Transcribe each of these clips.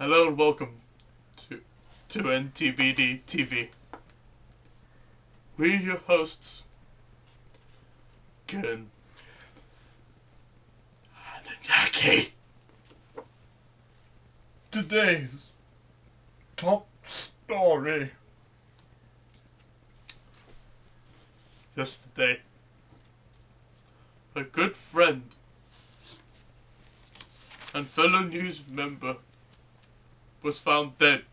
Hello and welcome to NTBD TV. We, your hosts, Ciran and ynaqui. Today's top story. Yesterday, a good friend and fellow news member was found dead.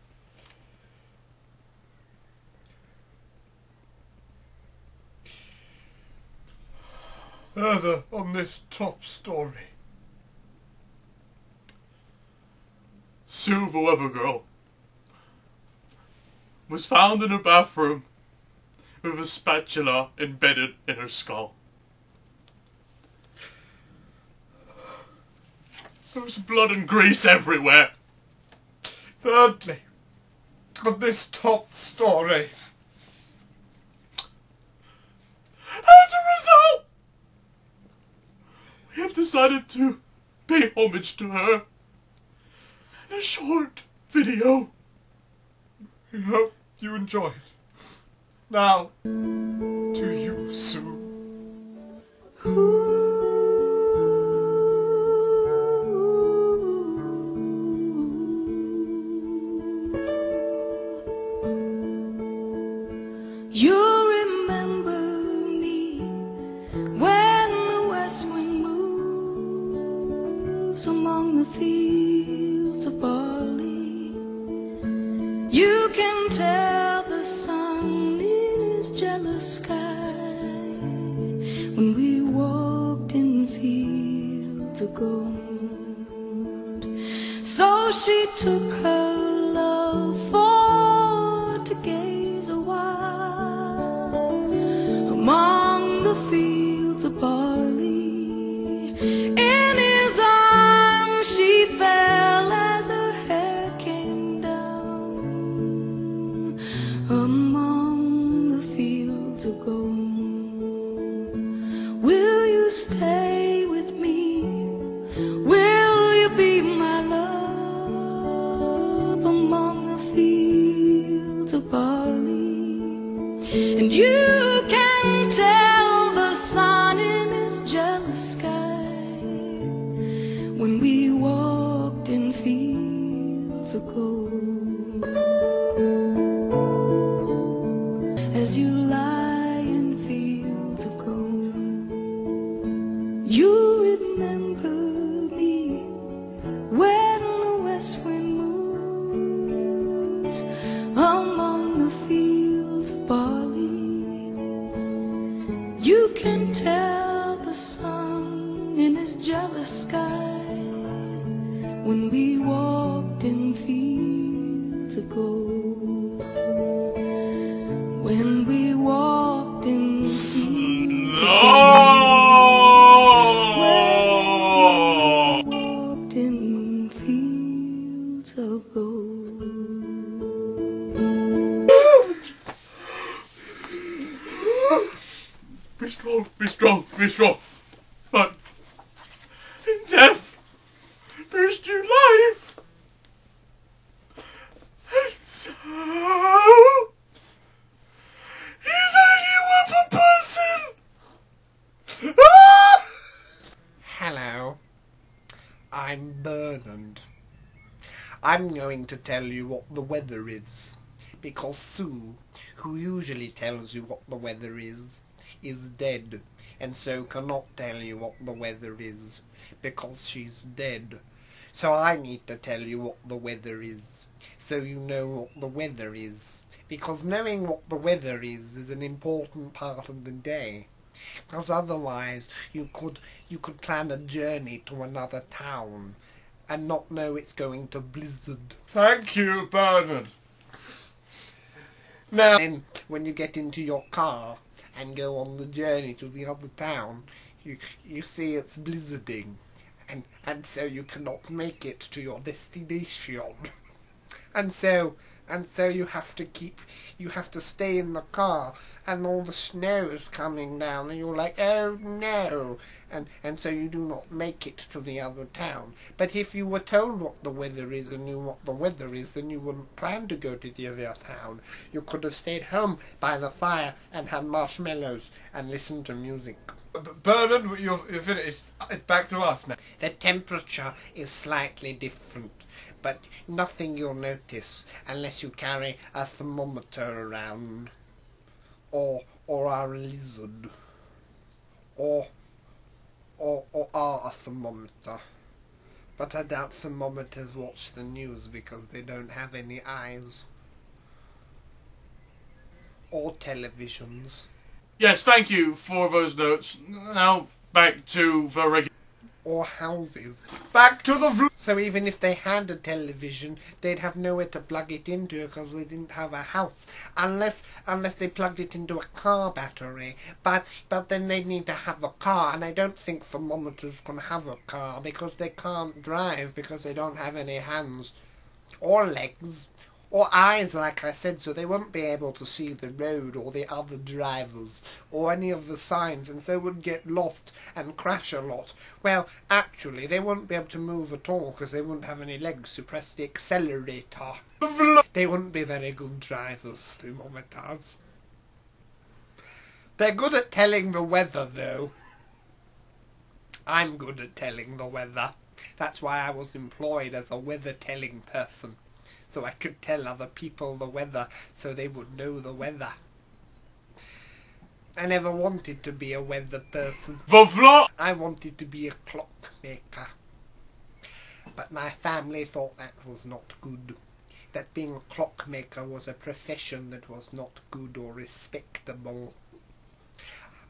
Further on this top story, Sue, the weather girl, was found in her bathroom with a spatula embedded in her skull. There was blood and grease everywhere. Thirdly, on this top story, as a result, we have decided to pay homage to her in a short video. We hope you enjoy it. Now, to you, Sue. You remember me when the west wind moves among the fields of barley. You can tell the sun in his jealous sky when we walked in fields of gold. So she took her love for to gaze a while among the fields of barley. In his arms she fell as her hair came down among the fields of gold. Will you stay with me? Will you be my love among the fields of barley? And you can tell the sun in his jealous sky when we walked in fields of gold. As you lie in fields of gold, you remember me when the west wind moves among the fields of barley. You can tell the sun in his jealous sky when we walked in fields of gold. When we walked in fields of gold. When we walked in fields of gold. Be strong, be strong, be strong. But in death, there's new life. And so, he's a new other person. Ah! Hello, I'm Bernard. I'm going to tell you what the weather is, because Sue, who usually tells you what the weather is dead, and so cannot tell you what the weather is, because she's dead. So I need to tell you what the weather is, so you know what the weather is, because knowing what the weather is an important part of the day. Because otherwise you could plan a journey to another town and not know it's going to blizzard. Thank you, Bernard. Now, then, when you get into your car and go on the journey to the other town, you see it's blizzarding, and so you cannot make it to your destination. And so And so you have to stay in the car, and all the snow is coming down, and you're like, oh no, and so you do not make it to the other town. But if you were told what the weather is and knew what the weather is, then you wouldn't plan to go to the other town. You could have stayed home by the fire and had marshmallows and listened to music. Bernard, you're finished. It's back to us now. The temperature is slightly different, but nothing you'll notice unless you carry a thermometer around, or are a lizard, or are a thermometer. But I doubt thermometers watch the news because they don't have any eyes. Or televisions. Yes, thank you for those notes. Now, back to the regular... Or houses. Back to the... So even if they had a television, they'd have nowhere to plug it into because they didn't have a house. Unless they plugged it into a car battery. But then they'd need to have a car, and I don't think thermometers can have a car because they can't drive because they don't have any hands or legs. Or eyes, like I said, so they wouldn't be able to see the road or the other drivers or any of the signs, and so would get lost and crash a lot. Well, actually, they wouldn't be able to move at all because they wouldn't have any legs to press the accelerator. They wouldn't be very good drivers, thermometers. They're good at telling the weather, though. I'm good at telling the weather. That's why I was employed as a weather-telling person. So I could tell other people the weather, so they would know the weather. I never wanted to be a weather person. I wanted to be a clockmaker. But my family thought that was not good. That being a clockmaker was a profession that was not good or respectable.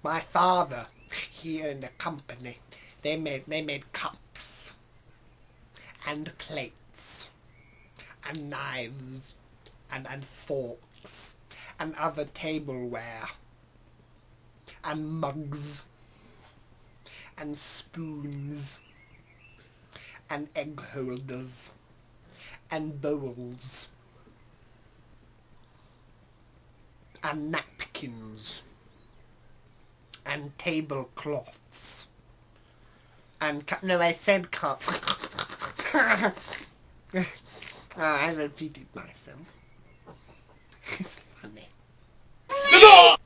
My father, he owned a company. They made cups and plates and knives and forks and other tableware and mugs and spoons and egg holders and bowls and napkins and tablecloths and no, I said cups. I repeated myself. It's funny.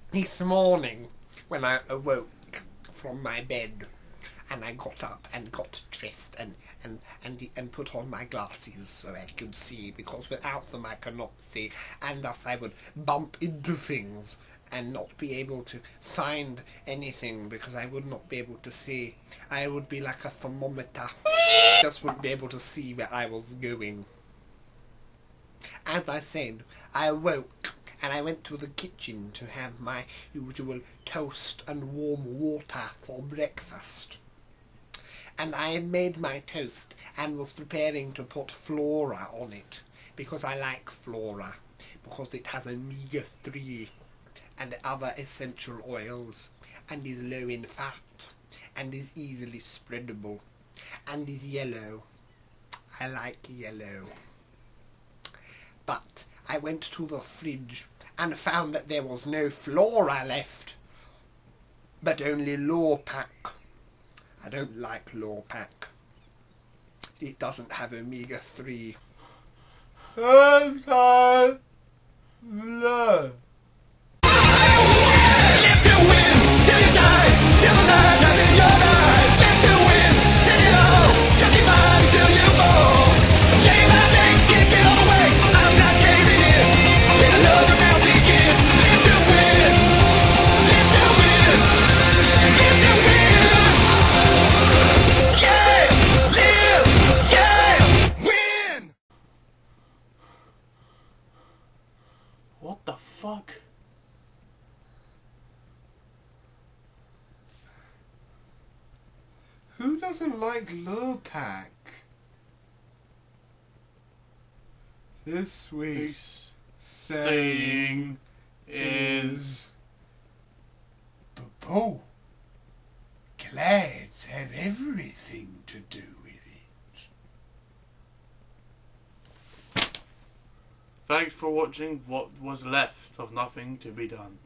This morning, when I awoke from my bed, and I got up and got dressed and put on my glasses so I could see, because without them I could not see, and thus I would bump into things and not be able to find anything because I would not be able to see. I would be like a thermometer. Just wouldn't be able to see where I was going. As I said, I awoke and I went to the kitchen to have my usual toast and warm water for breakfast. And I had made my toast and was preparing to put flora on it, because I like flora, because it has omega-3 and other essential oils, and is low in fat, and is easily spreadable, and is yellow. I like yellow. But I went to the fridge and found that there was no flora left, but only Lawpack. I don't like Lawpack. It doesn't have omega-3. What the fuck? Who doesn't like Lurpak? This week's saying is... Bo. Clouds have everything to do with it. Thanks for watching what was left of Nothing to Be Done.